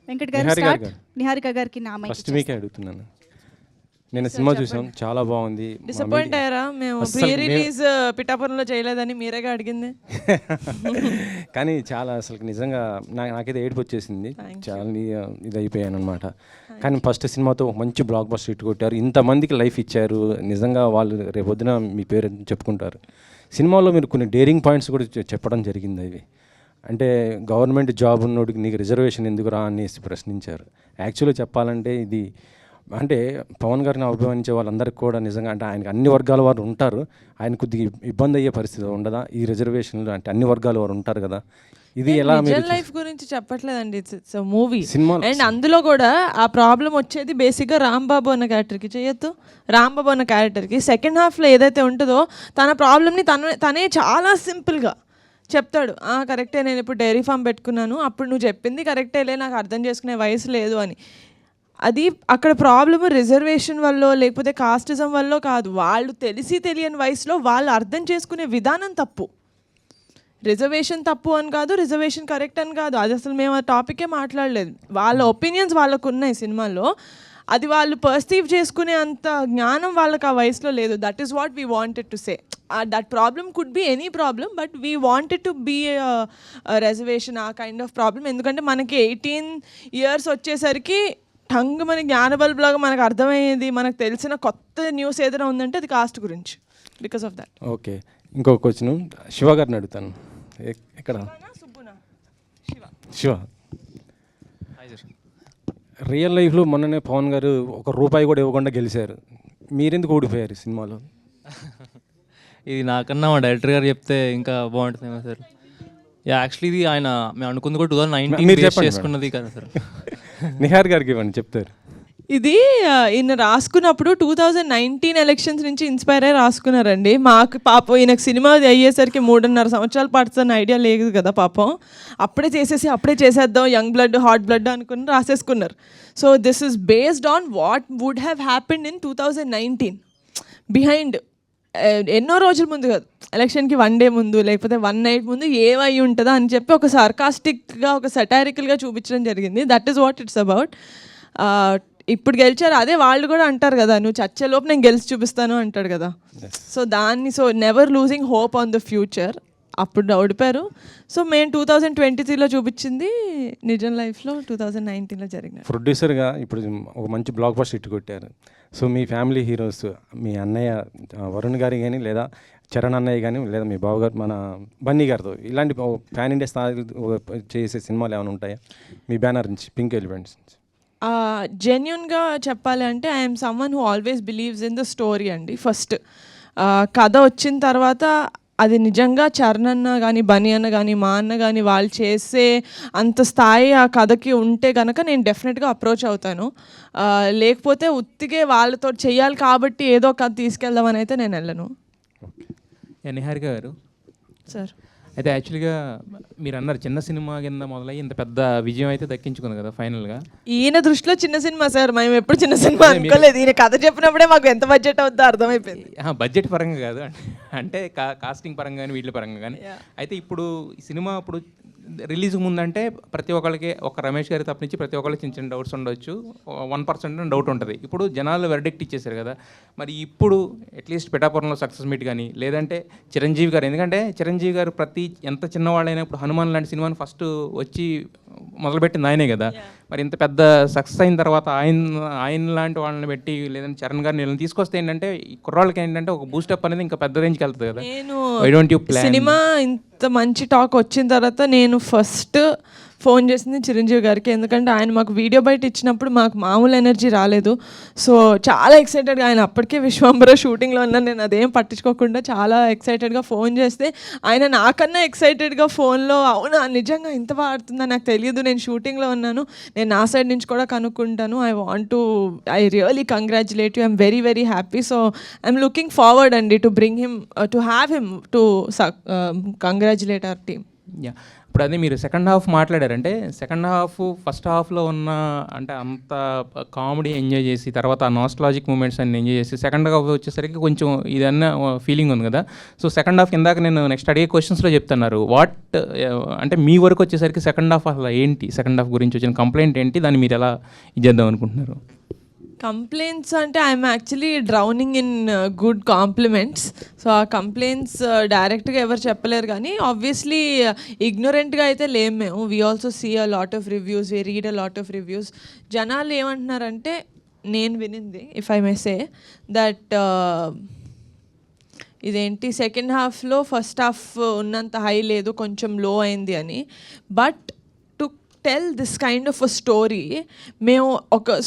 వెంకట్ గారు స్టార్ట్. నిహారిక గారికి నా మైక్ ఫస్ట్ మీకే అడుగుతున్నాను. నేను సినిమా చూసాం, చాలా బాగుంది. డిసప్పాయింట్ అయ్యారా? మేము ప్రీ రిలీజ్ పిఠాపురంలో చేయలేదని మీరేగా అడిగింది. కానీ చాలా అసలు నిజంగా నాకైతే ఏడుపు వచ్చేసింది, చాలా ఇది అయిపోయాను అనమాట. కానీ ఫస్ట్ సినిమాతో మంచి బ్లాక్ బస్టర్ హిట్ కొట్టారు, ఇంతమందికి లైఫ్ ఇచ్చారు. నిజంగా వాళ్ళు రేపొద్దున మీ పేరు చెప్పుకుంటారు. సినిమాలో మీరు కొన్ని డేరింగ్ పాయింట్స్ కూడా చెప్పడం జరిగింది. అవి అంటే గవర్నమెంట్ జాబ్ ఉన్నోడికి నీకు రిజర్వేషన్ ఎందుకు రా అనేసి ప్రశ్నించారు. యాక్చువల్గా చెప్పాలంటే ఇది అంటే పవన్ గారిని అభిమానించే వాళ్ళందరికీ కూడా నిజంగా అంటే ఆయనకు అన్ని వర్గాల వారు ఉంటారు, ఆయన కొద్దిగా ఇబ్బంది అయ్యే పరిస్థితి ఉండదా ఈ రిజర్వేషన్లు? అంటే అన్ని వర్గాల వారు ఉంటారు కదా, ఇది ఎలా? రియల్ లైఫ్ గురించి చెప్పట్లేదండి, ఇట్స్ మూవీ. సినిమా అండ్ అందులో కూడా ఆ ప్రాబ్లం వచ్చేది బేసిక్గా రాంబాబు అన్న క్యారెక్టర్కి చేయొద్దు. రాంబాబు అన్న క్యారెక్టర్కి సెకండ్ హాఫ్లో ఏదైతే ఉంటుందో తన ప్రాబ్లమ్ని తనే చాలా సింపుల్గా చెప్తాడు. కరెక్టే, నేను ఇప్పుడు డైరీ ఫామ్ పెట్టుకున్నాను, అప్పుడు నువ్వు చెప్పింది కరెక్టేలే, నాకు అర్థం చేసుకునే వయసు లేదు అని. అది అక్కడ ప్రాబ్లమ్ రిజర్వేషన్ వల్ల లేకపోతే కాస్టిజం వల్ల కాదు, వాళ్ళు తెలిసి తెలియని వయసులో వాళ్ళు అర్థం చేసుకునే విధానం తప్పు. రిజర్వేషన్ తప్పు అని కాదు, రిజర్వేషన్ కరెక్ట్ అని కాదు, అది అసలు మేము ఆ టాపికే మాట్లాడలేదు. వాళ్ళ ఒపీనియన్స్ వాళ్ళకు ఉన్నాయి సినిమాలో, అది వాళ్ళు పర్సీవ్ చేసుకునే అంత జ్ఞానం వాళ్ళకి ఆ వయసులో లేదు. That is what we wanted to say. That problem could be any problem, but we wanted to be reservation, ఆ కైండ్ ఆఫ్ ప్రాబ్లమ్. ఎందుకంటే మనకి 18 years వచ్చేసరికి టంగ్ మన జ్ఞానబల్బులాగా మనకు అర్థమయ్యేది, మనకు తెలిసిన కొత్త న్యూస్ ఏదైనా ఉందంటే అది కాస్ట్ గురించి. Because of that. ఓకే, ఇంకొక క్వశ్చన్ శివ గారిని అడుగుతాను. ఎక్కడ శివ? రియల్ లైఫ్లో మొన్ననే పవన్ గారు ₹1 కూడా ఇవ్వకుండా గెలిచారు, మీరెందుకు ఓడిపోయారు సినిమాలో? ఇది నాకన్నా మా డైరెక్టర్ గారు చెప్తే ఇంకా బాగుంటుందేమో సార్. యాక్చువల్లీ ఇది ఆయన మేము అనుకుంది కూడా 2019 చేసుకున్నది కదా సార్. నిహార్ గారికి ఇవ్వండి, చెప్తారు. ఇది ఈయన రాసుకున్నప్పుడు 2019 ఎలక్షన్స్ నుంచి ఇన్స్పైర్ అయ్యి రాసుకున్నారండి. మాకు పాపం ఈయనకు సినిమా అయ్యేసరికి 3.5 సంవత్సరాలు పడుతుందని ఐడియా లేదు కదా పాపం. అప్పుడే చేసేద్దాం, యంగ్ బ్లడ్ హాట్ బ్లడ్ అనుకుని రాసేసుకున్నారు. So this is based on what would have happened in 2019 behind. ఎన్నో రోజుల ముందు కాదు, ఎలక్షన్కి 1 day ముందు లేకపోతే 1 night ముందు ఏమై ఉంటుందా అని చెప్పి ఒక సార్కాస్టిక్గా ఒక సటారికల్గా చూపించడం జరిగింది. That is what it's about. ఇప్పుడు గెలిచారు, అదే వాళ్ళు కూడా అంటారు కదా, నువ్వు చచ్చేలోపు నేను గెలిచి చూపిస్తాను అంటాడు కదా. So never losing hope on the future. అప్పుడు ఓడిపోయారు. సో మేము 2023లో చూపించింది నిజం లైఫ్లో 2019లో జరిగింది. ప్రొడ్యూసర్గా ఇప్పుడు ఒక మంచి బ్లాక్ బస్టర్ హిట్ కొట్టారు. సో మీ ఫ్యామిలీ హీరోస్, మీ అన్నయ్య వరుణ్ గారి కానీ, లేదా చరణ్ అన్నయ్య కానీ, లేదా మీ బావగారు మన బన్నీ గారితో ఇలాంటి ప్యాన్ ఇండియా స్థాయి చేసే సినిమాలు ఏమైనా ఉంటాయా మీ బ్యానర్ నుంచి, పింక్ ఎలిఫెంట్స్ నుంచి? జెన్యున్గా చెప్పాలి అంటే I'm someone who always believes in the story అండి. ఫస్ట్ కథ వచ్చిన తర్వాత అది నిజంగా చరణ్ అన్న కానీ, బన్నీ అన్న కానీ, మా అన్న కానీ వాళ్ళు చేసే అంత స్థాయి ఆ కథకి ఉంటే కనుక నేను డెఫినెట్గా అప్రోచ్ అవుతాను. లేకపోతే ఉత్తిగే వాళ్ళతో చెయ్యాలి కాబట్టి ఏదో కథ తీసుకెళ్దామని అయితే నేను వెళ్ళను. నిహారిక గారు సార్, అయితే యాక్చువల్గా మీరు అన్నారు చిన్న సినిమా కింద మొదలయ్యి ఇంత పెద్ద విజయం అయితే దక్కించుకుంది కదా ఫైనల్గా. ఈయన దృష్టిలో చిన్న సినిమా సార్, మేము ఎప్పుడు చిన్న సినిమా అనుకోలేదు. ఈయన కథ చెప్పినప్పుడే మాకు ఎంత బడ్జెట్ అవుతుందో అర్థమైపోయింది. బడ్జెట్ పరంగా కాదు, అంటే కాస్టింగ్ పరంగా కానీ వీటి పరంగా కానీ. అయితే ఇప్పుడు సినిమా ఇప్పుడు రిలీజ్ ముందంటే ప్రతి ఒక్కరికి ఒక రమేష్ గారి తప్పనించి ప్రతి ఒక్కరికి చిన్న చిన్న డౌట్స్ ఉండొచ్చు, 1% డౌట్ ఉంటుంది. ఇప్పుడు జనాలు వెర్డిక్ట్ ఇచ్చేసారు కదా, మరి ఇప్పుడు అట్లీస్ట్ పిఠాపురంలో సక్సెస్ మీట్ కానీ, లేదంటే చిరంజీవి గారు, ఎందుకంటే చిరంజీవి గారు ప్రతి ఎంత చిన్నవాళ్ళైనా ఇప్పుడు హనుమాన్ లాంటి సినిమాని ఫస్ట్ వచ్చి మొదలుపెట్టింది ఆయనే కదా. మరి ఇంత పెద్ద సక్సెస్ అయిన తర్వాత ఆయన లాంటి వాళ్ళని పెట్టి, లేదంటే చరణ్ గారిని వీళ్ళని తీసుకొస్తే ఏంటంటే ఈ కుర్రాళ్ళకి ఏంటంటే ఒక బూస్టప్ అనేది ఇంకా పెద్ద రేంజ్కి వెళ్తుంది కదా. నేను సినిమా ఇంత మంచి టాక్ వచ్చిన తర్వాత నేను ఫస్ట్ ఫోన్ చేసింది చిరంజీవి గారికి. ఎందుకంటే ఆయన మాకు వీడియో బయట ఇచ్చినప్పుడు మాకు మామూలు ఎనర్జీ రాలేదు. సో చాలా ఎక్సైటెడ్గా, ఆయన అప్పటికే విశ్వంబర షూటింగ్లో ఉన్నాను, నేను అదేం పట్టించుకోకుండా చాలా ఎక్సైటెడ్గా ఫోన్ చేస్తే ఆయన నాకన్నా ఎక్సైటెడ్గా ఫోన్లో అవునా నిజంగా ఇంత బాగా ఆడుతుందా నాకు తెలియదు, నేను షూటింగ్లో ఉన్నాను, నేను నా సైడ్ నుంచి కూడా కనుక్కుంటాను, I really congratulate you, I'm very very happy. So I'm looking forward అండి to bring him, to have him to congratulate our team. ఇప్పుడు అదే మీరు సెకండ్ హాఫ్ మాట్లాడారంటే సెకండ్ హాఫ్ ఫస్ట్ హాఫ్లో ఉన్న అంటే అంత కామెడీ ఎంజాయ్ చేసి తర్వాత ఆ నాస్టాలజిక్ మూమెంట్స్ అన్ని ఎంజాయ్ చేసి సెకండ్ హాఫ్ వచ్చేసరికి కొంచెం ఇదన్న ఫీలింగ్ ఉంది కదా. సో సెకండ్ హాఫ్ ఇందాక నేను నెక్స్ట్ అడిగే క్వశ్చన్స్లో చెప్తున్నారు అంటే మీ వరకు వచ్చేసరికి సెకండ్ హాఫ్ అసలు ఏంటి, సెకండ్ హాఫ్ గురించి వచ్చిన కంప్లైంట్ ఏంటి, దాన్ని మీరు ఎలా ఇచ్చేద్దాం అనుకుంటున్నారు? కంప్లైంట్స్ అంటే I'm actually drowning in good compliments. So ఆ కంప్లైంట్స్ డైరెక్ట్గా ఎవరు చెప్పలేరు, కానీ ఆబ్వియస్లీ ఇగ్నోరెంట్గా అయితే లేం మేము. We also see a lot of reviews, we read a lot of reviews. జనాలు ఏమంటున్నారంటే, నేను వినింది if I may say that ఇదేంటి సెకండ్ హాఫ్లో ఫస్ట్ హాఫ్ ఉన్నంత హై లేదు, కొంచెం లో అయింది అని. But to tell this kind of a story, మేము ఒక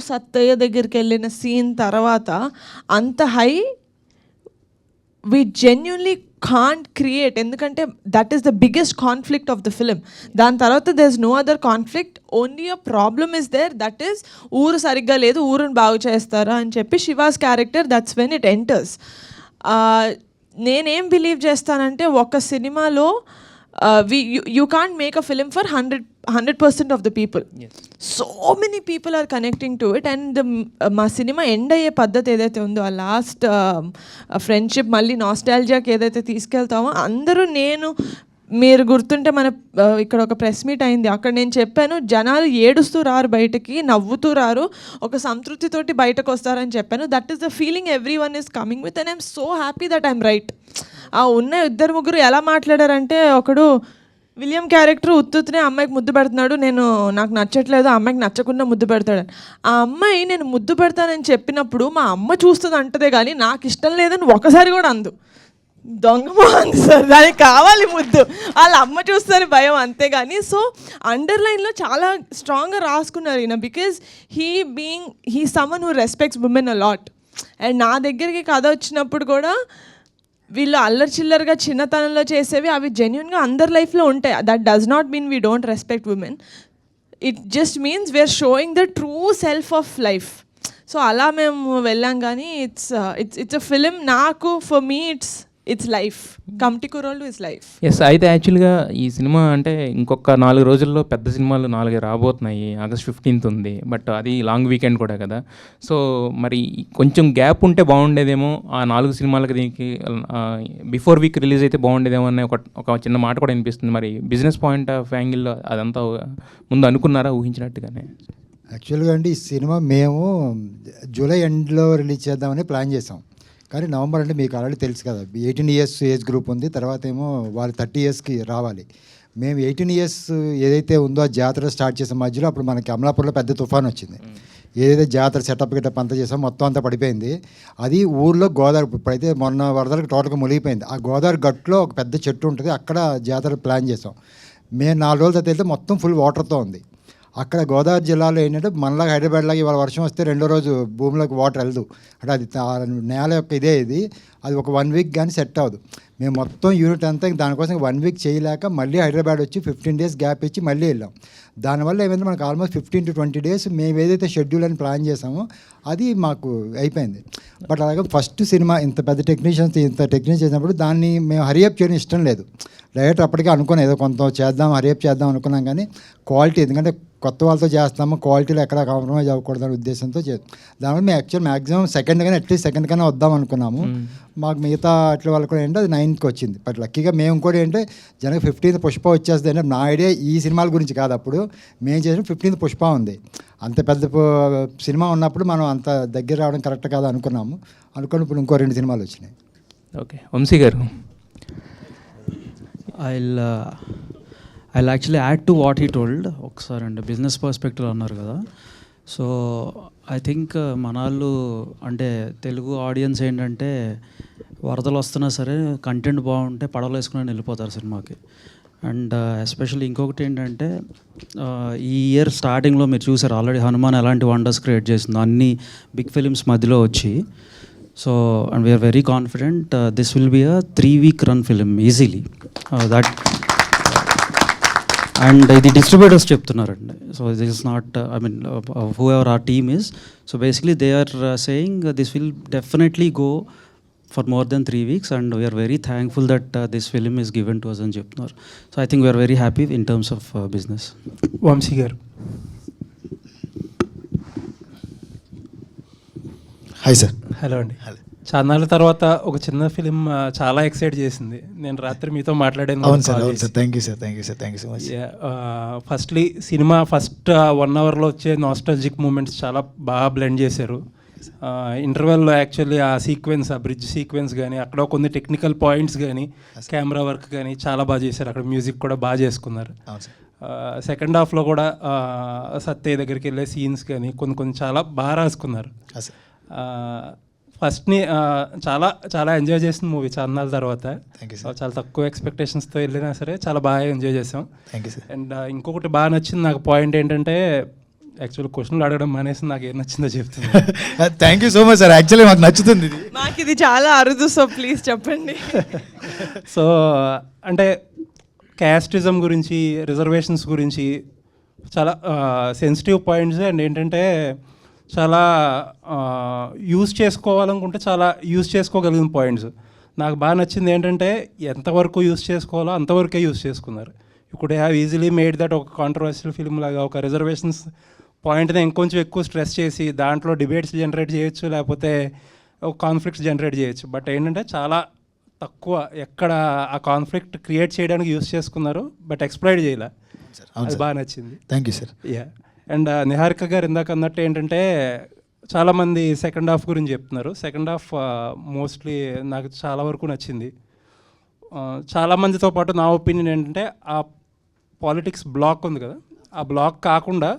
సత్తయ్య దగ్గరికి వెళ్ళిన సీన్ తర్వాత అంత high we genuinely can't create, ఎందుకంటే that is the biggest conflict of the film. దాని తర్వాత there is no other conflict, only a problem is there, that is ఊరు సరిగ్గా లేదు, ఊరుని బాగు చేస్తారా అని చెప్పి Shiva's character, that's when it enters. నేనేం బిలీవ్ చేస్తానంటే, ఒక సినిమాలో you can't make a film for 100% of the people. Yes. So many people are connecting to it, and మా సినిమా ఎండ్ అయ్యే పద్ధతి ఏదైతే ఉందో, ఆ లాస్ట్ ఫ్రెండ్షిప్ మళ్ళీ నాస్టాల్జియాకి ఏదైతే తీసుకెళ్తామో, అందరూ మీరు గుర్తుంటే మన ఇక్కడ ఒక ప్రెస్ మీట్ అయింది, అక్కడ నేను చెప్పాను జనాలు ఏడుస్తూ రారు బయటకి, నవ్వుతూ రారు, ఒక సంతృప్తితోటి బయటకు వస్తారని చెప్పాను. That is the feeling every one is coming with, and I'm so happy that I'm right. ఆ ఉన్న ఇద్దరు ముగ్గురు ఎలా మాట్లాడారంటే, ఒకడు విలియం క్యారెక్టర్ ఉత్తునే అమ్మాయికి ముద్దు పెడుతున్నాడు, నాకు నచ్చట్లేదు, ఆ అమ్మాయికి నచ్చకుండా ముద్దు పెడతాడని. ఆ అమ్మాయి నేను ముద్దు పెడతానని చెప్పినప్పుడు మా అమ్మ చూస్తుంది అంటదే కానీ నాకు ఇష్టం లేదని ఒకసారి కూడా అందు. దొంగమోహన్ సార్, దానికి కావాలి ముద్దు, వాళ్ళ అమ్మ చూస్తుందని భయం, అంతేగాని. సో అండర్లైన్లో చాలా స్ట్రాంగ్గా రాసుకున్నారు ఈయన, because he someone who respects women a lot. And నా దగ్గరికి కథ వచ్చినప్పుడు కూడా వీళ్ళు అల్లరి చిల్లరగా చిన్నతనంలో చేసేవి అవి జెన్యున్గా అందరి లైఫ్లో ఉంటాయి. That does not mean we don't respect women, it just means we're showing the true self of life. So అలా మేము వెళ్ళాం, కానీ ఇట్స్ అ ఫిలిం. నాకు ఫర్ మీ ఇట్స్ లైఫ్, కమ్టికురోళ్ళు ఇస్ లైఫ్. ఎస్, అయితే యాక్చువల్గా ఈ సినిమా అంటే ఇంకొక 4 రోజుల్లో పెద్ద సినిమాలు 4 రాబోతున్నాయి. August 15th ఉంది, బట్ అది లాంగ్ వీకెండ్ కూడా కదా. సో మరి కొంచెం గ్యాప్ ఉంటే బాగుండేదేమో, ఆ 4 సినిమాలకి దీనికి బిఫోర్ వీక్ రిలీజ్ అయితే బాగుండేదేమో అనే ఒక చిన్న మాట కూడా వినిపిస్తుంది. మరి బిజినెస్ పాయింట్ ఆఫ్ యాంగిల్లో అదంతా ముందు అనుకున్నారా, ఊహించినట్టుగానే? యాక్చువల్గా అండి, ఈ సినిమా మేము జూలై ఎండ్లో రిలీజ్ చేద్దామని ప్లాన్ చేసాం. కానీ నవంబర్ అంటే మీకు ఆల్రెడీ తెలుసు కదా, 18 years ఏజ్ గ్రూప్ ఉంది, తర్వాత ఏమో వాళ్ళు 30 yearsకి రావాలి. మేము 18 years ఏదైతే ఉందో ఆ జాతర స్టార్ట్ చేసే మధ్యలో అప్పుడు మనకి అమలాపూర్లో పెద్ద తుఫాన్ వచ్చింది. ఏదైతే జాతర సెటప్ గిటప్ అంతా చేసాం మొత్తం అంతా పడిపోయింది. అది ఊర్లో గోదావరి, ఇప్పుడైతే మొన్న వరదలకు టోటల్గా మునిగిపోయింది. ఆ గోదావరి గట్టులో ఒక పెద్ద చెట్టు ఉంటుంది, అక్కడ జాతర ప్లాన్ చేసాం. మేము 4 రోజుల తర్వాత వెళ్తే మొత్తం ఫుల్ వాటర్తో ఉంది. అక్కడ గోదావరి జిల్లాలో ఏంటంటే మనలాగా హైదరాబాద్ లాగా ఇవాళ వర్షం వస్తే రెండో రోజు భూమిలోకి వాటర్ వెళ్దు, అంటే అది నేల యొక్క ఇది అది ఒక 1 week కానీ సెట్ అవ్వదు. మేము మొత్తం యూనిట్ అంతా దానికోసం 1 week చేయలేక మళ్ళీ హైదరాబాద్ వచ్చి 15 days గ్యాప్ ఇచ్చి మళ్ళీ వెళ్ళాం. దానివల్ల ఏమైంది, మనకు ఆల్మోస్ట్ 15 to 20 days మేము ఏదైతే షెడ్యూల్ అని ప్లాన్ చేసామో అది మాకు అయిపోయింది. బట్ అలాగే ఫస్ట్ సినిమా ఇంత పెద్ద టెక్నీషియన్స్ చేసినప్పుడు దాన్ని మేము హరియప్ చేయడం ఇష్టం లేదు. డైరెక్టర్ అప్పటికే అనుకున్నాం ఏదో కొంత చేద్దాం, హరియప్ చేద్దాం అనుకున్నాం, కానీ క్వాలిటీ, ఎందుకంటే కొత్త వాళ్ళతో చేస్తాము, క్వాలిటీలో ఎక్కడ కాంప్రమైజ్ అవ్వకూడదనే ఉద్దేశంతో దానివల్ల మేము యాక్చువల్ మ్యాక్సిమం సెకండ్ కానీ అట్లీస్ట్ సెకండ్ కన్నా వద్దాం అనుకున్నాము. మాకు మిగతా అట్ల వాళ్ళు కూడా ఏంటంటే అది 9th వచ్చింది. బట్ లక్కీగా మేము కూడా ఏంటంటే జనకి 15th పుష్ప వచ్చేస్తుంది అంటే నా ఐడియా ఈ సినిమాల గురించి కాదు, అప్పుడు మేము చేసిన 15th పుష్ప ఉంది. అంత పెద్ద సినిమా ఉన్నప్పుడు మనం అంత దగ్గర రావడం కరెక్ట్ కాదు అనుకున్నాము. అనుకుని ఇప్పుడు ఇంకో 2 సినిమాలు వచ్చినాయి. ఓకే, వంశీ గారు. I'll actually add to what he told. ఒకసారి అండి బిజినెస్ పర్స్పెక్టివ్ అన్నారు కదా. సో ఐ థింక్ మనాళ్ళు అంటే తెలుగు ఆడియన్స్ ఏంటంటే వరదలు వస్తున్నా సరే కంటెంట్ బాగుంటే పడవలు వేసుకుని వెళ్ళిపోతారు సినిమాకి. అండ్ ఎస్పెషల్లీ ఇంకొకటి ఏంటంటే ఈ ఇయర్ స్టార్టింగ్లో మీరు చూసారు ఆల్రెడీ హనుమాన్ ఎలాంటి వండర్స్ క్రియేట్ చేసిందో అన్ని బిగ్ ఫిలిమ్స్ మధ్యలో వచ్చి. So and we are very confident this will be a 3-week run film easily. That and ఇది డిస్ట్రిబ్యూటర్స్ చెప్తున్నారండి. So this is not I mean whoever our team is. So basically they are saying this will definitely go for more than 3 weeks, and we are very thankful that this film is given to us అని చెప్తున్నారు. So I think we are very happy in terms of business. Vamsi గారు. Hi sir. Hello అండి. చాన్నాళ్ళ తర్వాత ఒక చిన్న film చాలా excite చేసింది. నేను రాత్రి మీతో మాట్లాడాను. అవును సార్, అవును sir. Thank you sir, thank you sir, thank you so much. Firstly cinema first 1 అవర్లో వచ్చే నాస్టాలజిక్ మూమెంట్స్ చాలా బాగా బ్లెండ్ చేశారు. ఇంటర్వెల్లో యాక్చువల్లీ ఆ సీక్వెన్స్, ఆ బ్రిడ్జ్ సీక్వెన్స్ కానీ, అక్కడ కొన్ని టెక్నికల్ పాయింట్స్ కానీ, కెమెరా వర్క్ కానీ చాలా బాగా చేశారు. అక్కడ మ్యూజిక్ కూడా బాగా చేసుకున్నారు. సెకండ్ హాఫ్లో కూడా సత్య దగ్గరికి వెళ్ళే సీన్స్ కానీ కొన్ని చాలా బాగా రాసుకున్నారు. ఫస్ట్ని చాలా చాలా ఎంజాయ్ చేసిన మూవీ చాన్నాళ్ళ తర్వాత. చాలా తక్కువ ఎక్స్పెక్టేషన్స్తో వెళ్ళినా సరే చాలా బాగా ఎంజాయ్ చేసాం. అండ్ ఇంకొకటి బాగా నచ్చింది నాకు పాయింట్ ఏంటంటే, యాక్చువల్లీ క్వశ్చన్లు అడగడం మానేసి నాకు ఏం నచ్చిందో చెప్తుంది. Thank you so much sir. Actually మాకు నచ్చుతుంది ఇది. నాకు ఇది చాలా అరుదు, సో ప్లీజ్ చెప్పండి. సో అంటే క్యాస్టిజం గురించి, రిజర్వేషన్స్ గురించి చాలా సెన్సిటివ్ పాయింట్స్. అండ్ ఏంటంటే చాలా యూజ్ చేసుకోవాలనుకుంటే చాలా యూజ్ చేసుకోగలిగిన పాయింట్స్. నాకు బాగా నచ్చింది ఏంటంటే ఎంతవరకు యూజ్ చేసుకోవాలో అంతవరకే యూజ్ చేసుకున్నారు. ఇప్పుడు హ్యావ్ ఈజీలీ మేడ్ దట్ ఒక కాంట్రవర్షియల్ ఫిల్మ్ లాగా ఒక రిజర్వేషన్స్ పాయింట్ని ఇంకొంచెం ఎక్కువ స్ట్రెస్ చేసి దాంట్లో డిబేట్స్ జనరేట్ చేయొచ్చు, లేకపోతే ఒక కాన్ఫ్లిక్ట్స్ జనరేట్ చేయొచ్చు. బట్ ఏంటంటే చాలా తక్కువ ఎక్కడ ఆ కాన్ఫ్లిక్ట్ క్రియేట్ చేయడానికి యూజ్ చేసుకున్నారు, బట్ ఎక్స్ప్లాయిట్ చేయలే. అది బాగా నచ్చింది. Thank you sir. Yeah. And Niharika గారు ఇందాక అన్నట్టు ఏంటంటే చాలామంది సెకండ్ హాఫ్ గురించి చెప్తున్నారు. సెకండ్ హాఫ్ మోస్ట్లీ నాకు చాలా వరకు నచ్చింది. చాలామందితో పాటు నా ఒపీనియన్ ఏంటంటే ఆ పాలిటిక్స్ బ్లాక్ ఉంది కదా, ఆ బ్లాక్ కాకుండా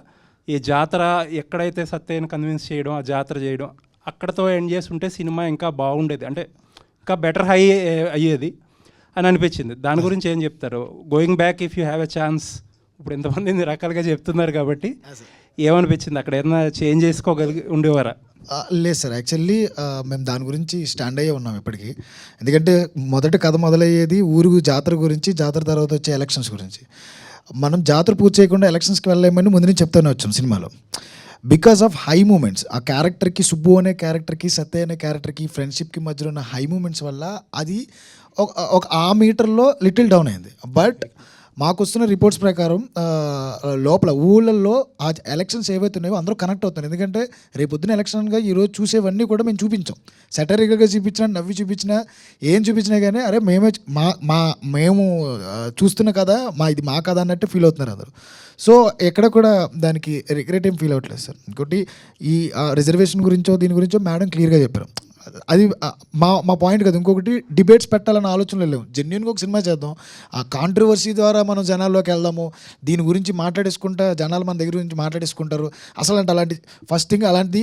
ఈ జాతర ఎక్కడైతే సత్యని కన్విన్స్ చేయడం, ఆ జాతర చేయడం అక్కడతో ఎండ్ చేసి ఉంటే సినిమా ఇంకా బాగుండేది, అంటే ఇంకా బెటర్ హై అయ్యేది అని అనిపించింది. దాని గురించి ఏం చెప్తారు? Going back if you have a chance. ఇప్పుడు ఎంతమంది ఇన్ని రకాలుగా చెప్తున్నారు కాబట్టి ఏమనిపించింది? అక్కడ ఏదైనా చేంజ్ చేసుకోగలిగి ఉండేవారా? లేదు సార్, యాక్చువల్లీ మేము దాని గురించి స్టాండ్ అయ్యే ఉన్నాం ఇప్పటికీ. ఎందుకంటే మొదటి కథ మొదలయ్యేది ఊరు జాతర గురించి, జాతర తర్వాత వచ్చే ఎలక్షన్స్ గురించి. మనం జాతర పూర్తి చేయకుండా ఎలక్షన్స్కి వెళ్ళలేమని ముందు నుంచి చెప్తూనే వచ్చాం సినిమాలో. బికాస్ ఆఫ్ హై మూమెంట్స్, ఆ క్యారెక్టర్కి, సుబ్బు అనే క్యారెక్టర్కి, సత్య అనే క్యారెక్టర్కి, ఫ్రెండ్షిప్కి మధ్యలో ఉన్న హై మూమెంట్స్ వల్ల అది ఒక ఆ మీటర్లో లిటిల్ డౌన్ అయింది. బట్ మాకు వస్తున్న రిపోర్ట్స్ ప్రకారం లోపల ఊళ్ళల్లో ఆ ఎలక్షన్స్ ఏవైతే ఉన్నాయో అందరూ కనెక్ట్ అవుతున్నారు. ఎందుకంటే రేపొద్దున ఎలక్షన్గా ఈరోజు చూసేవన్నీ కూడా మేము చూపించాం. సెటరికల్గా చూపించినా, నవ్వి చూపించినా, ఏం చూపించినా కానీ అరే మేము చూస్తున్న కదా, ఇది మా కథ అన్నట్టు ఫీల్ అవుతున్నారు అందరూ. సో ఎక్కడ కూడా దానికి రిగ్రెట్ ఏం ఫీల్ అవ్వట్లేదు సార్. ఇంకోటి ఈ రిజర్వేషన్ గురించో దీని గురించో మేడం క్లియర్గా చెప్పారు. అది మా పాయింట్ కదా. ఇంకొకటి డిబేట్స్ పెట్టాలన్న ఆలోచనలు లేవు. జెన్యున్గా ఒక సినిమా చేద్దాం, ఆ కాంట్రవర్సీ ద్వారా మనం జనాల్లోకి వెళ్దాము, దీని గురించి మాట్లాడేసుకుంటా జనాలు మన దగ్గర గురించి మాట్లాడేసుకుంటారు. అసలు అంటే అలాంటి ఫస్ట్ థింగ్ అలాంటిది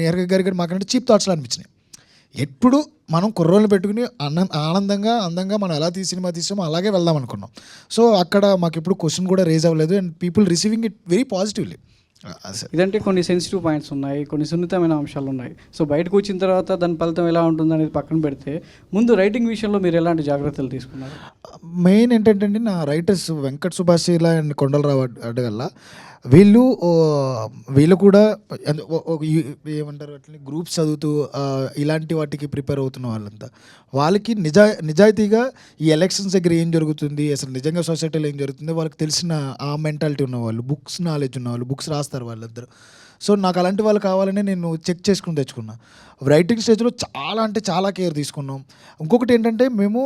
నేరుగా గారి మాకంటే చీప్ థాట్స్లో అనిపించినాయి. ఎప్పుడు మనం కుర్రోళ్ళని పెట్టుకుని ఆనందంగా అందంగా మనం ఎలా సినిమా తీసామో అలాగే వెళ్దాం అనుకున్నాం. సో అక్కడ మాకు ఎప్పుడు క్వశ్చన్ కూడా రేజ్ అవ్వలేదు. And people receiving it very positively. ఇదంటే కొన్ని సెన్సిటివ్ పాయింట్స్ ఉన్నాయి, కొన్ని సున్నితమైన అంశాలు ఉన్నాయి. సో బయటకు వచ్చిన తర్వాత దాని ఫలితం ఎలా ఉంటుంది అనేది పక్కన పెడితే, ముందు రైటింగ్ విషయంలో మీరు ఎలాంటి జాగ్రత్తలు తీసుకున్నారు? మెయిన్ ఏంటంటే అండి, నా రైటర్స్ వెంకట్ సుభాషిలా అండ్ కొండలరావు అడ్డగల్లా వీళ్ళు కూడా ఏమంటారు అట్లా గ్రూప్స్ చదువుతూ ఇలాంటి వాటికి ప్రిపేర్ అవుతున్న వాళ్ళంతా, వాళ్ళకి నిజాయితీగా ఈ ఎలక్షన్స్ దగ్గర ఏం జరుగుతుంది, అసలు నిజంగా సొసైటీలో ఏం జరుగుతుంది వాళ్ళకి తెలిసిన ఆ మెంటాలిటీ ఉన్నవాళ్ళు, బుక్స్ నాలెడ్జ్ ఉన్నవాళ్ళు, బుక్స్ రాస్తారు వాళ్ళందరూ. సో నాకు అలాంటి వాళ్ళు కావాలని నేను చెక్ చేసుకుని తెచ్చుకున్నా. రైటింగ్ స్టేజ్లో చాలా అంటే చాలా కేర్ తీసుకున్నాం. ఇంకొకటి ఏంటంటే మేము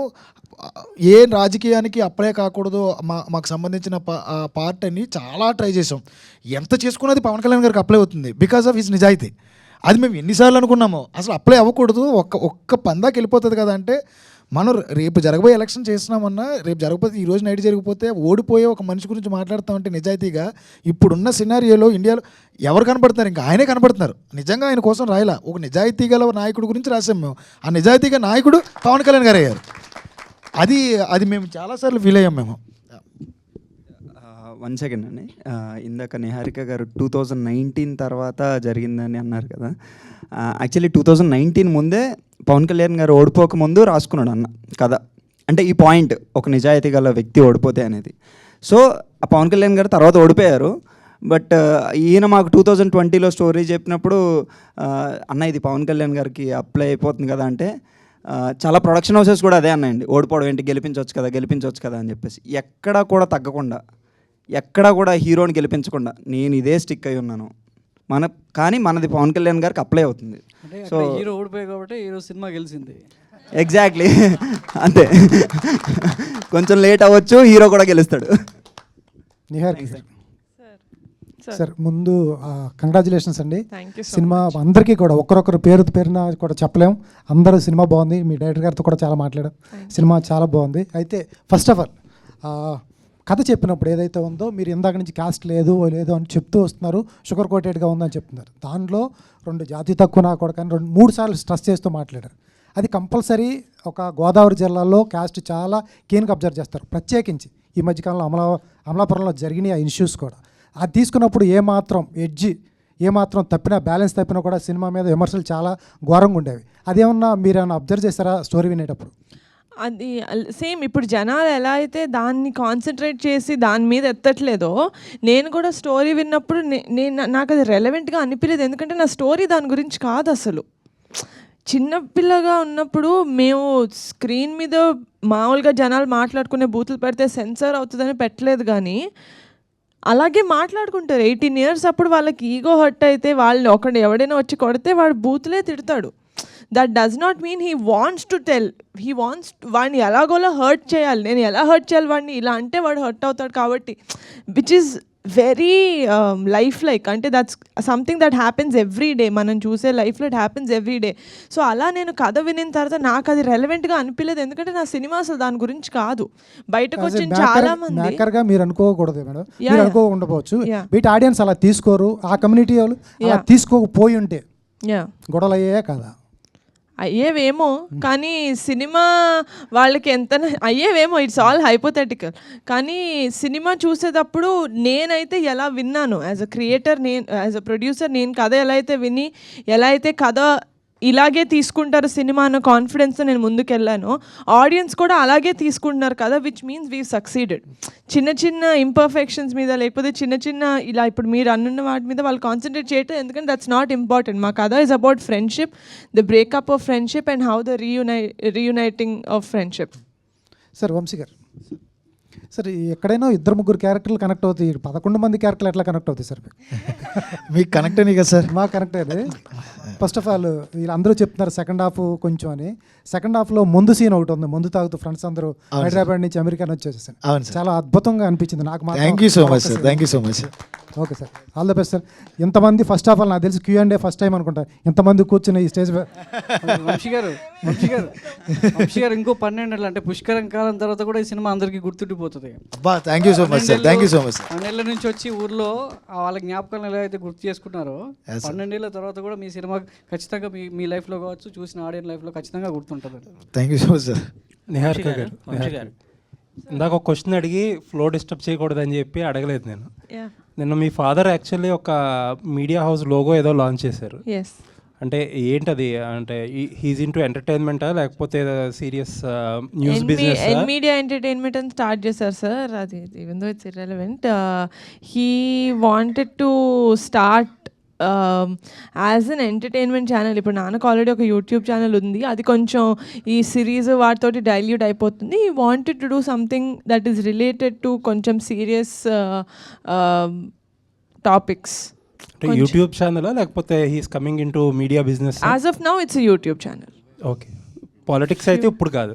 ఏ రాజకీయానికి అప్లై కాకూడదు మాకు సంబంధించిన పార్ట్ అని చాలా ట్రై చేసాం. ఎంత చేసుకున్నది పవన్ కళ్యాణ్ గారికి అప్లై అవుతుంది బికాస్ ఆఫ్ హిస్ నిజాయితీ. అది మేము ఎన్నిసార్లు అనుకున్నామో అసలు అప్లై అవ్వకూడదు, ఒక్క పందాకి వెళ్ళిపోతుంది కదా అంటే, మనం రేపు జరగబోయే ఎలక్షన్ చేస్తున్నామన్నా రేపు జరగకపోతే ఈరోజు నైట్ జరిగిపోతే ఓడిపోయే ఒక మనిషి గురించి మాట్లాడతామంటే నిజాయితీగా ఇప్పుడున్న సినారియోలో ఇండియాలో ఎవరు కనపడుతున్నారు? ఇంకా ఆయనే కనపడుతున్నారు. నిజంగా ఆయన కోసం రాయలా, ఒక నిజాయితీ గల నాయకుడు గురించి రాసాం మేము. ఆ నిజాయితీగా నాయకుడు పవన్ కళ్యాణ్ గారు అయ్యారు. అది మేము చాలాసార్లు ఫీల్ అయ్యాం మేము. 1 సెకండ్ అండి, ఇందాక నిహారిక గారు 2019 తర్వాత జరిగిందని అన్నారు కదా. యాక్చువల్లీ 2019 ముందే పవన్ కళ్యాణ్ గారు ఓడిపోకముందు రాసుకున్నాడు అన్న కదా, అంటే ఈ పాయింట్ ఒక నిజాయితీ గల వ్యక్తి ఓడిపోతే అనేది. సో ఆ పవన్ కళ్యాణ్ గారు తర్వాత ఓడిపోయారు. బట్ ఈయన మాకు 2020లో స్టోరీ చెప్పినప్పుడు అన్న ఇది పవన్ కళ్యాణ్ గారికి అప్లై అయిపోతుంది కదా అంటే, చాలా ప్రొడక్షన్ హౌసెస్ కూడా అదే అన్నాయండి, ఓడిపోవడం ఏంటి, గెలిపించవచ్చు కదా అని చెప్పేసి. ఎక్కడా కూడా తగ్గకుండా, ఎక్కడా కూడా హీరోని గెలిపించకుండా నేను ఇదే స్టిక్ అయి ఉన్నాను. కానీ మనది పవన్ కళ్యాణ్ గారికి అప్లై అవుతుంది. సో హీరో ఓడిపోయాయి కాబట్టి హీరో సినిమా గెలిచింది. ఎగ్జాక్ట్లీ అంతే. కొంచెం లేట్ అవ్వచ్చు, హీరో కూడా గెలుస్తాడు. నిహారిక సార్ ముందు కంగ్రాచులేషన్స్ అండి. Thank you. సినిమా అందరికీ కూడా ఒక్కరొక్కరు పేరున కూడా చెప్పలేం. అందరూ సినిమా బాగుంది. మీ డైరెక్టర్ గారితో కూడా చాలా మాట్లాడాం. సినిమా చాలా బాగుంది. అయితే ఫస్ట్ ఆఫ్ ఆల్ కథ చెప్పినప్పుడు ఏదైతే ఉందో మీరు ఇందాక నుంచి కాస్ట్ లేదు అని చెప్తూ వస్తున్నారు, షుగర్ కోటెడ్గా ఉందని చెప్తున్నారు. దానిలో 2 జాతి తక్కువ నా కూడా కానీ 3 సార్లు స్ట్రెస్ చేస్తూ మాట్లాడారు. అది కంపల్సరీ ఒక గోదావరి జిల్లాలో కాస్ట్ చాలా కీన్గా అబ్జర్వ్ చేస్తారు. ప్రత్యేకించి ఈ మధ్యకాలంలో అమలాపురంలో జరిగిన ఆ ఇష్యూస్ కూడా అది తీసుకున్నప్పుడు ఏమాత్రం తప్పినా, బ్యాలెన్స్ తప్పినా కూడా సినిమా మీద విమర్శలు చాలా ఘోరంగా ఉండేవి. అదేమన్నా మీరు ఏమన్నా అబ్జర్వ్ చేస్తారా స్టోరీ వినేటప్పుడు? అది సేమ్ ఇప్పుడు జనాలు ఎలా అయితే దాన్ని కాన్సన్ట్రేట్ చేసి దాని మీద ఎత్తట్లేదో, నేను కూడా స్టోరీ విన్నప్పుడు నాకు అది రెలవెంట్గా అనిపించలేదు. ఎందుకంటే నా స్టోరీ దాని గురించి కాదు అసలు. చిన్నపిల్లగా ఉన్నప్పుడు మేము స్క్రీన్ మీద మామూలుగా జనాలు మాట్లాడుకునే బూతులు పెడితే సెన్సార్ అవుతుందని పెట్టలేదు, కానీ అలాగే మాట్లాడుకుంటారు. 18 years అప్పుడు వాళ్ళకి ఈగో హర్ట్ అయితే వాళ్ళు ఎవడైనా వచ్చి కొడితే వాడు బూతులే తిడతాడు. That does not mean he wants to tell, he wants వాడిని ఎలాగోలా హర్ట్ చేయాలి. నేను ఎలా హర్ట్ చేయాలి వాడిని, ఇలా అంటే వాడు హర్ట్ అవుతాడు. కాబట్టి which is very life like, అంటే that's something that happens every day. మనం చూసే లైఫ్లో it happens every day. So అలా నేను కథ వినిన తర్వాత నాకు అది రెలవెంట్గా అనిపించలేదు. ఎందుకంటే నా సినిమా అసలు దాని గురించి కాదు. బయటకు వచ్చిన చాలా మంది మేకర్గా మీరు అనుకోకూడదు మేడం, మీరు అనుకోకుండవచ్చు. వీటి ఆడియన్స్ అలా తీసుకోరు, ఆ కమ్యూనిటీ వాళ్ళు అలా తీసుకోకపోయి ఉంటే గొడవలు అయ్యాయే కదా? అయ్యేవేమో, కానీ సినిమా వాళ్ళకి ఎంత అయ్యేవేమో, ఇట్స్ ఆల్ హైపోథెటికల్. కానీ సినిమా చూసేటప్పుడు నేనైతే ఎలా విన్నాను as a creator, as a producer, నేను కథ ఎలా అయితే విని, ఎలా అయితే కథ ఇలాగే తీసుకుంటారు సినిమా అన్న కాన్ఫిడెన్స్తో నేను ముందుకెళ్ళాను, ఆడియన్స్ కూడా అలాగే తీసుకుంటున్నారు కదా, విచ్ మీన్స్ వీ సక్సీడెడ్. చిన్న చిన్న ఇంపర్ఫెక్షన్స్ మీద, లేకపోతే చిన్న ఇలా ఇప్పుడు మీరు అన్నున్న వాటి మీద వాళ్ళు కాన్సన్ట్రేట్ చేయటం, ఎందుకంటే దట్స్ నాట్ ఇంపార్టెంట్. మా కథ is about friendship, the breakup of friendship and how the reuniting of friendship. Sir Vamshi గారు, సార్ ఎక్కడైనా 2-3 క్యారెక్టర్లు కనెక్ట్ అవుతాయి, 11 మంది క్యారెక్టర్లు ఎట్లా కనెక్ట్ అవుతాయి సార్? మీకు కనెక్ట్ అయినాయి కదా సార్? మాకు కనెక్ట్ అయ్యేది. ఫస్ట్ ఆఫ్ ఆల్ వీళ్ళందరూ చెప్తున్నారు సెకండ్ హాఫ్ కొంచెం అని. సెకండ్ హాఫ్లో ముందు సీన్ ఒకటి ఉంది, ముందు తాగుతూ ఫ్రెండ్స్ అందరూ హైదరాబాద్ నుంచి అమెరికా వచ్చేసేసాను. చాలా అద్భుతంగా అనిపించింది నాకు. Thank you so much sir, thank you so much. Okay sir, all the best sir. ఎంతమంది ఫస్ట్ ఆఫ్ ఆల్ నాకు తెలిసి Q&A ఫస్ట్ టైం అనుకుంటా ఎంతమంది కూర్చుని ఈ స్టేజ్. వంశీ గారు ఇంకో 12 ఏళ్ళు అంటే పుష్కరం కాలం తర్వాత కూడా ఈ సినిమా అందరికీ గుర్తుండిపోతుంది. అబ్బా thank you so much sir, thank you so much. 12 ఏళ్ళ నుంచి వచ్చి ఊర్లో వాళ్ళ జ్ఞాపకాలను ఎలా అయితే గుర్తు చేసుకున్నారో, 12 ఏళ్ళ తర్వాత కూడా మీ సినిమా ఖచ్చితంగా మీ లైఫ్లో కావచ్చు, చూసిన ఆడియన్స్ లైఫ్లో ఖచ్చితంగా గుర్తుంటుంది. Thank you so much sir. Niharika గారు, ఇందాక ఒక క్వశ్చన్ అడిగి ఫ్లో డిస్టర్బ్ చేయకూడదని చెప్పి అడగలేదు నేను. నిన్న మీ ఫాదర్ యాక్చువల్లీ ఒక మీడియా హౌస్ లోగో ఏదో లాంచ్ చేశారు. అంటే ఏంటది? అంటే హీజ్ ఇంటూ ఎంటర్టైన్మెంటా లేకపోతే serious news business? Media entertainment అని స్టార్ట్ చేశారు సార్. అది even though it's irrelevant, he wanted to start as an entertainment channel. ఇప్పుడు నాన్నకు ఆల్రెడీ ఒక యూట్యూబ్ ఛానల్ ఉంది, అది కొంచెం ఈ సిరీస్ వాటితోటి డైల్యూట్ అయిపోతుంది. He wanted to do something that is related to కొంచెం సీరియస్ టాపిక్స్. యూట్యూబ్ ఛానల్ లేకపోతే he's coming into media business? As of now it's YouTube channel. Okay, politics అయితే ఇప్పుడు కాదు.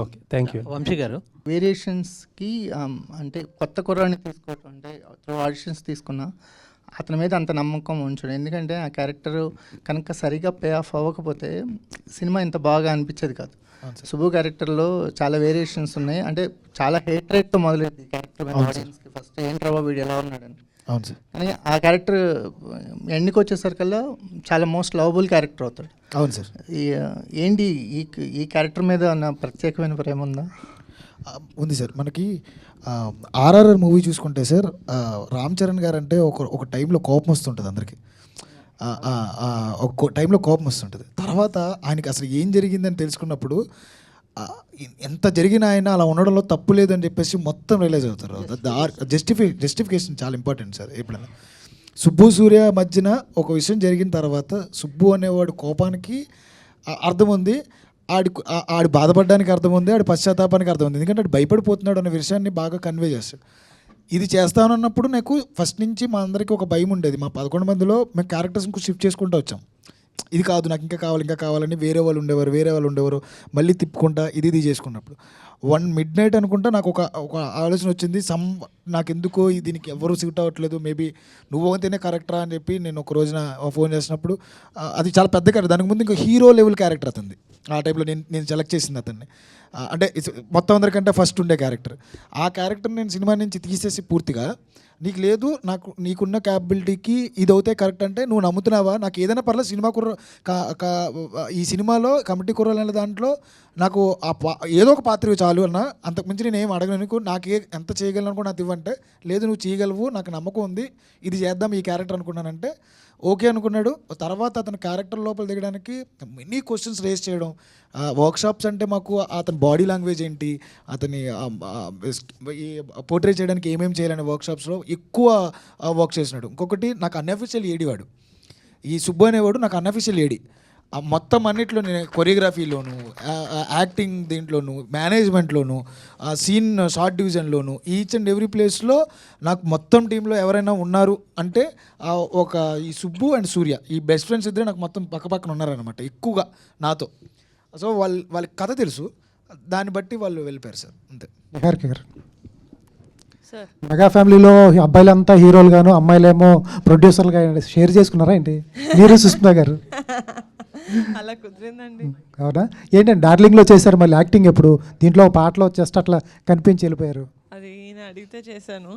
Okay, thank you. వంశీ గారు, వేరియేషన్స్కి అంటే కొత్త కుర్రాన్ని తీసుకోవటం, అంటే ఆడిషన్స్ తీసుకున్నా అతని మీద అంత నమ్మకం ఉంచడం. ఎందుకంటే ఆ క్యారెక్టర్ కనుక సరిగా పే ఆఫ్ అవ్వకపోతే సినిమా ఇంత బాగా అనిపించేది కాదు. సుబ్బు క్యారెక్టర్లో చాలా వేరియేషన్స్ ఉన్నాయి. అంటే చాలా హేట్ రేట్తో మొదలైంది క్యారెక్టర్ మీద ఆడియన్స్కి. ఫస్ట్ ఏంట్రా వీడు ఎలా ఉన్నాడని. అవును సార్. కానీ ఆ క్యారెక్టర్ ఎండ్కి వచ్చేసరికల్లా చాలా మోస్ట్ లవబుల్ క్యారెక్టర్ అవుతాడు. అవును సార్. ఏంటి ఈ క్యారెక్టర్ మీద ఉన్న ప్రత్యేకమైన ప్రేమ ఉందా? ఉంది సార్. మనకి ఆర్ఆర్ఆర్ మూవీ చూసుకుంటే సార్, రామ్ చరణ్ గారు అంటే ఒక టైంలో కోపం వస్తుంటుంది అందరికీ. ఒక టైంలో కోపం వస్తుంటుంది. తర్వాత ఆయనకి అసలు ఏం జరిగిందని తెలుసుకున్నప్పుడు ఎంత జరిగిన ఆయన అలా ఉండడంలో తప్పు లేదని చెప్పేసి మొత్తం రియలైజ్ అవుతారు. జస్టిఫికేషన్ చాలా ఇంపార్టెంట్ సార్. ఎప్పుడైనా సుబ్బు సూర్య మధ్యన ఒక విషయం జరిగిన తర్వాత సుబ్బు అనేవాడు కోపానికి అర్థం ఉంది, ఆడి బాధపడడానికి అర్థం ఉంది, ఆడి పశ్చాత్తాపానికి అర్థం ఉంది. ఎందుకంటే ఆడు భయపడిపోతున్నాడు అనే విషయాన్ని బాగా కన్వే చేస్తాడు. ఇది చేస్తానన్నప్పుడు నాకు ఫస్ట్ నుంచి మా అందరికీ ఒక భయం ఉండేది. మా 11 మందిలో మేము క్యారెక్టర్స్ ఇంకో షిఫ్ట్ చేసుకుంటూ వచ్చాం. ఇది కాదు నాకు ఇంకా కావాలని వేరే వాళ్ళు ఉండేవారు మళ్ళీ తిప్పుకుంటా ఇది చేసుకున్నప్పుడు 1 midnight అనుకుంటా నాకు ఒక ఆలోచన వచ్చింది. నాకెందుకో దీనికి ఎవరు సూట్ అవ్వట్లేదు, మేబీ నువ్వు అయితేనే కరెక్టరా అని చెప్పి నేను ఒక రోజున ఫోన్ చేసినప్పుడు అది చాలా పెద్ద క్యారెక్టర్. దానికి ముందు ఇంకా హీరో లెవెల్ క్యారెక్టర్ అతనిది. ఆ టైంలో నేను సెలెక్ట్ చేసింది అతన్ని. అంటే మొత్తం అందరికంటే ఫస్ట్ ఉండే క్యారెక్టర్. ఆ క్యారెక్టర్ నేను సినిమా నుంచి తీసేసి పూర్తిగా నీకు లేదు, నీకున్న క్యాపబిలిటీకి ఇది అవుతే కరెక్ట్ అంటే నువ్వు నమ్ముతున్నావా, నాకు ఏదైనా పర్లేదు సినిమా ఈ సినిమాలో కమిటీ కుర్రలు అనే దాంట్లో నాకు ఏదో ఒక పాత్ర చాలు అన్న, అంతకుమించి నేను ఏం అడగను, నాకు ఎంత చేయగలను అనుకో నాకు ఇవ్వంటే, లేదు నువ్వు చేయగలవు, నాకు నమ్మకం ఉంది, ఇది చేద్దాం ఈ క్యారెక్టర్ అనుకున్నానంటే ఓకే అనుకున్నాడు. తర్వాత అతని క్యారెక్టర్ లోపల దిగడానికి మెనీ క్వశ్చన్స్ రేస్ చేయడం. వర్క్షాప్స్ అంటే మాకు అతని బాడీ లాంగ్వేజ్ ఏంటి, అతని పోర్ట్రే చేయడానికి ఏమేమి చేయాలనే వర్క్షాప్స్లో ఎక్కువ వర్క్ చేసినాడు. ఇంకొకటి నాకు అన్అఫీషియల్ ఏడి వాడు, ఈ సుబ్బు అనేవాడు నాకు అన్అఫీషియల్ ఏడి. మొత్తం అన్నిట్లో నేను కొరియోగ్రఫీలోను, యాక్టింగ్ దీంట్లోను, మేనేజ్మెంట్లోను, సీన్ షార్ట్ డివిజన్లోను, ఈచ్ అండ్ ఎవ్రీ ప్లేస్లో నాకు మొత్తం టీంలో ఎవరైనా ఉన్నారు అంటే ఒక ఈ సుబ్బు అండ్ సూర్య, ఈ బెస్ట్ ఫ్రెండ్స్ ఇద్దరే నాకు మొత్తం పక్కన ఉన్నారనమాట ఎక్కువగా నాతో. సో వాళ్ళకి కథ తెలుసు, దాన్ని బట్టి వాళ్ళు వెళ్ళిపోయారు సార్, అంతే. నిహారిక గారు, మెగా ఫ్యామిలీలో అబ్బాయిలంతా హీరోలు గాను అమ్మాయిలేమో ప్రొడ్యూసర్లుగా షేర్ చేసుకున్నారా ఏంటి మీరు సుష్మిత గారు? అలా కుదిరిందండి. అవునా? ఏంటంటే డార్లింగ్లో చేశారు, మళ్ళీ యాక్టింగ్ ఎప్పుడు? దీంట్లో పాటలో జస్ట్ అట్లా కనిపించి వెళ్ళిపోయారు. అది ఈయన అడిగితే చేశాను.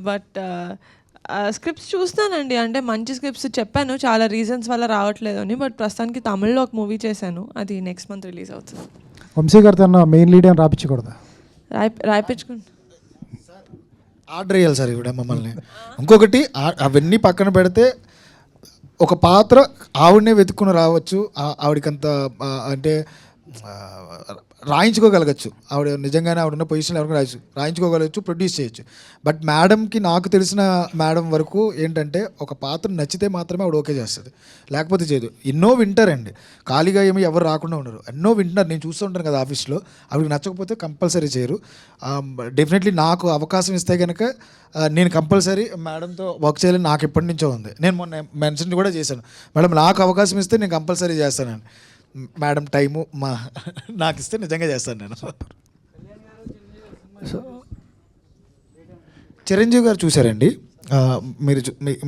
బట్ స్క్రిప్ట్స్ చూస్తానండి, అంటే మంచి స్క్రిప్ట్స్ చెప్పాను, చాలా రీజన్స్ వల్ల రావట్లేదు అని. బట్ ప్రస్తుతానికి తమిళ్లో ఒక మూవీ చేశాను, అది నెక్స్ట్ మంత్ రిలీజ్ అవుతుంది. వంశీ గారితో మెయిన్ లీడ్ అని రాపించకూడదా? రాయించుకుంటా, ఆర్డర్ వేయాలి సార్ ఇవిడ మమ్మల్ని. ఇంకొకటి అవన్నీ పక్కన పెడితే ఒక పాత్ర ఆవిడనే వెతుక్కుని రావచ్చు, ఆవిడకంత అంటే రాయించుకోగలగచ్చు, ఆవిడ నిజంగానే ఆవిడ పొజిషన్లో ఎవరికి రాయించుకోగలగచ్చు, ప్రొడ్యూస్ చేయొచ్చు. బట్ మేడంకి నాకు తెలిసిన మేడం వరకు ఏంటంటే ఒక పాత్ర నచ్చితే మాత్రమే ఆవిడ ఓకే చేస్తుంది, లేకపోతే చేయదు. ఎన్నో వింటారండి, ఖాళీగా ఏమీ ఎవరు రాకుండా ఉండరు, ఎన్నో వింటున్నారు. నేను చూస్తూ ఉంటాను కదా ఆఫీస్లో, ఆవిడకి నచ్చకపోతే కంపల్సరీ చేయరు. డెఫినెట్లీ నాకు అవకాశం ఇస్తే కనుక నేను కంపల్సరీ మేడంతో వర్క్ చేయాలని నాకు ఎప్పటి నుంచో ఉంది. నేను మొన్న మెన్షన్ కూడా చేశాను, మేడం నాకు అవకాశం ఇస్తే నేను కంపల్సరీ చేస్తానని. మేడం టైము నాకు ఇస్తే నిజంగా చేస్తాను నేను. చిరంజీవి గారు చూశారండి,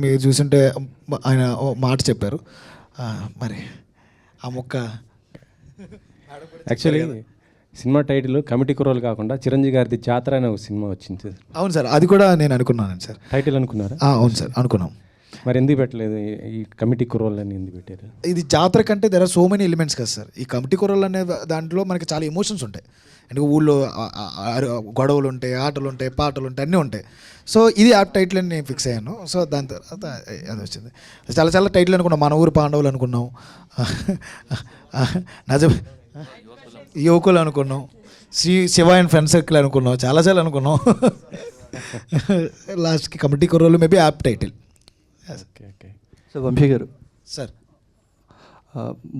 మీరు చూసుంటే ఆయన మాట చెప్పారు, మరి ఆ ముక్క యాక్చువల్లీ సినిమా టైటిల్ కమిటీ కుర్రోలు కాకుండా చిరంజీవి గారిది జాతర అనే ఒక సినిమా వచ్చింది సార్. అవును సార్, అది కూడా నేను అనుకున్నాను సార్. టైటిల్ అనుకున్నారా? అవును సార్ అనుకున్నాం. మరి ఎందుకు పెట్టలేదు ఈ కమిటీ కుర్రోళ్ళు అని ఎందుకు పెట్టారు? ఇది జాతర కంటే there are so many elements కదా సార్. ఈ కమిటీ కుర్రోళ్ళు అనే దాంట్లో మనకి చాలా ఎమోషన్స్ ఉంటాయి, అంటే ఊళ్ళో గొడవలు ఉంటాయి, ఆటలు ఉంటాయి, పాటలు ఉంటాయి, అన్నీ ఉంటాయి. సో ఇది ఆ టైటిల్ అని నేను ఫిక్స్ అయ్యాను. సో దాని తర్వాత అది వచ్చింది. చాలా చాలా టైటిల్ అనుకున్నాం, మన ఊరు పాండవులు అనుకున్నాం, యువకులు అనుకున్నాం, శివ అండ్ ఫ్రెండ్ సర్కిల్ అనుకున్నాం, చాలా అనుకున్నాం. లాస్ట్కి కమిటీ కుర్రోళ్ళు maybe apt title. Okay. So Vamshi గారు సార్,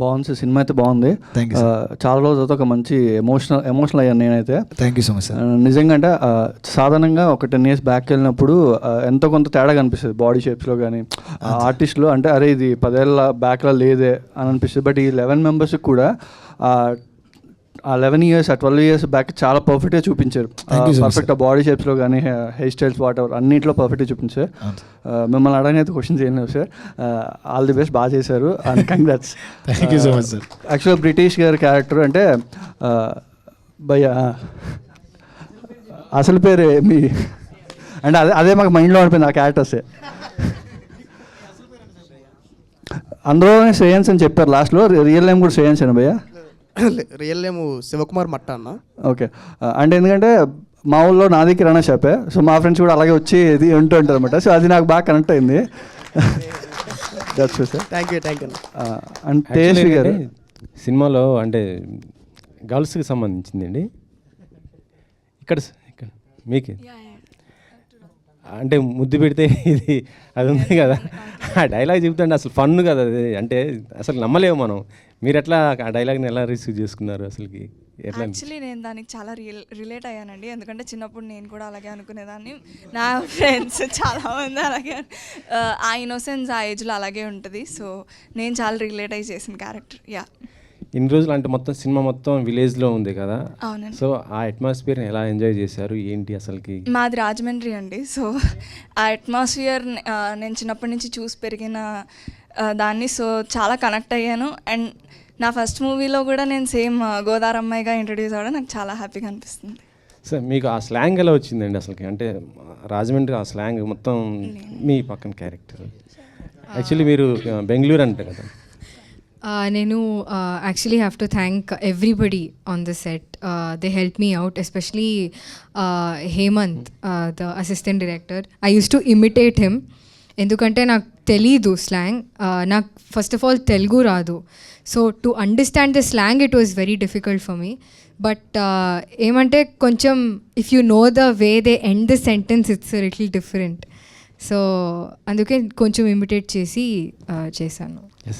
బాగుంది సార్, సినిమా అయితే బాగుంది. చాలా రోజుల తర్వాత ఒక మంచి ఎమోషనల్ అయ్యాను నేనైతే. Thank you so much sir. నిజంగా అంటే సాధారణంగా ఒక 10 years బ్యాక్ వెళ్ళినప్పుడు ఎంతో కొంత తేడా కనిపిస్తుంది బాడీ షేప్స్లో కానీ ఆర్టిస్ట్లో, అంటే అరే ఇది 10 ఏళ్ళ బ్యాక్లో లేదే అని అనిపిస్తుంది. బట్ ఈ 11 members కూడా ఆ 11 years, 12 years బ్యాక్ చాలా పర్ఫెక్ట్గా చూపించారు. పర్ఫెక్ట్ బాడీ షేప్స్లో కానీ హెయిర్ స్టైల్స్ వాట్ ఎవర్ అన్నింటిలో పర్ఫెక్ట్గా చూపించారు. మిమ్మల్ని అడగనైతే క్వశ్చన్స్ ఏం లేవు సార్, ఆల్ ది బెస్ట్, బాగా చేశారు and congrats. Thank you so much sir. యాక్చువల్గా బ్రిటిష్ గారి క్యారెక్టర్ అంటే భయ్యా అసలు పేరు మీ అంటే అదే మాకు మైండ్లో పడిపోయింది ఆ క్యారెక్టర్సే. అందులోనే శ్రేయన్స్ అని చెప్పారు లాస్ట్లో, రియల్ నేమ్ కూడా శ్రేయన్స్ అని భయ్యా? రియల్ నేమ్ శివకుమార్ మట్ట అన్న. ఓకే, అంటే ఎందుకంటే మా ఊళ్ళో నాది కిరాణా షాపే, సో మా ఫ్రెండ్స్ కూడా అలాగే వచ్చి ఇది ఉంటూ ఉంటారు అనమాట. సో అది నాకు బాగా కనెక్ట్ అయింది. Thank you. అండ్ తేజస్వి గారు సినిమాలో అంటే గర్ల్స్కి సంబంధించింది అండి. ఇక్కడ మీకే అంటే ముద్దు పెడితే ఇది అది ఉంది కదా, ఆ డైలాగ్ చెప్తుంటే అసలు ఫన్ కదా అది, అంటే అసలు నమ్మలేము మనం. మీరు ఎట్లా ఆ డైలాగ్ని ఎలా రిసీవ్ చేసుకున్నారు అసలుకి? ఎట్లా? యాక్చువల్లీ నేను దానికి చాలా రిలేట్ అయ్యానండి, ఎందుకంటే చిన్నప్పుడు నేను కూడా అలాగే అనుకునేదాన్ని, నా ఫ్రెండ్స్ చాలామంది అలాగే, ఆ ఇన్నోసెన్స్ ఆ ఏజ్లో అలాగే ఉంటుంది. సో నేను చాలా రిలేట్ అయ్యి చేసిన క్యారెక్టర్. యా, ఇన్ని రోజులు అంటే మొత్తం సినిమా మొత్తం విలేజ్లో ఉంది కదా, అవునండి. సో ఆ అట్మాస్ఫియర్ని ఎలా ఎంజాయ్ చేశారు ఏంటి అసలుకి? మాది రాజమండ్రి అండి. సో ఆ అట్మాస్ఫియర్ నేను చిన్నప్పటి నుంచి చూసి పెరిగిన దాన్ని, సో చాలా కనెక్ట్ అయ్యాను. అండ్ నా ఫస్ట్ మూవీలో కూడా నేను సేమ్ గోదావరి అమ్మాయిగా ఇంట్రడ్యూస్ అవ్వడం నాకు చాలా హ్యాపీగా అనిపిస్తుంది. సార్ మీకు ఆ స్లాంగ్ ఎలా వచ్చిందండి అసలుకి? అంటే రాజమండ్రి ఆ స్లాంగ్ మొత్తం మీ పక్కన క్యారెక్టర్, యాక్చువల్లీ మీరు బెంగళూరు అంటారు కదా. నేను actually have to thank everybody on the set. They help me out, especially Hemanth, the assistant director. I use to imitate him, ఎందుకంటే నాకు తెలీదు స్లాంగ్. నాకు ఫస్ట్ ఆఫ్ ఆల్ తెలుగు రాదు, so to understand the slang it was very difficult for me. But ఏమంటే కొంచెం if you know the way they end the sentence it's little different. So అందుకే కొంచెం imitate చేసి చేశాను. Yes.